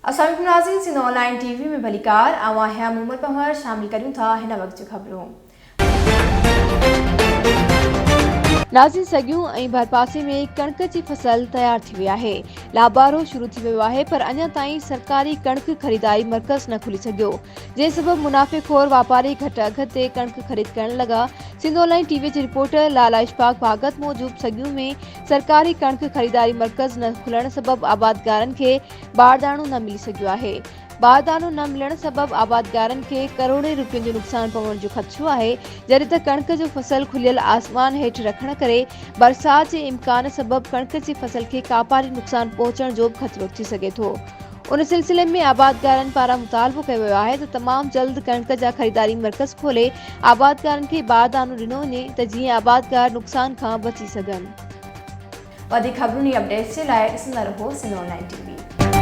अस्सलाम नाज़रीन, Sindh online TV में भलीकार आवा है मोहम्मद पहर शामिल करूं था हिन वक्त जो खबरों। नाज़रीन, सगियूं ऐं भरपासे में कणक जी फसल तैयार थी वई आहे। लाबारो शुरू थी वियो आहे, पर अञा ताईं सरकारी कणक खरीदारी मर्कज़ न खुली सघियो, जंहिं सबबि मुनाफ़ेखोर वापारी घटि अघ ते कणक ख़रीद करण लॻा। सिंध ऑनलाइन टीवी जे रिपोर्टर लाला इशफाक भागत मूजिब सगियूं में सरकारी कणक खरीदारी मर्कज़ न खुलण सबबि आबादगारनि खे बारदानो न मिली सघियो आहे। बारदानो न मिलण सबबि आबादगारनि खे करोड़े रुपयनि जो नुक़सान पवण जो ख़दशो आहे, जॾहिं त कणक जो फसल खुलियल आसमान हेठि रखण करे बरसात जे इम्कान सबबि कणक जी फसल खे कापारी नुक़सान पहुचण जो ख़तरो थी सघे थो। उन सिलसिले में आबादगारनि पारां मुतालबो कयो वियो आहे त तमामु जल्द कणक जा खरीदारी मर्कज़ खोले आबादगारनि खे बारदानो ॾिनो वञे त जीअं आबादगार नुक़सान खां बची सघनि। वधीक ख़बरुनि अपडेट्स जे लाइ ॾिसंदा रहो सिंध ऑनलाइन टीवी।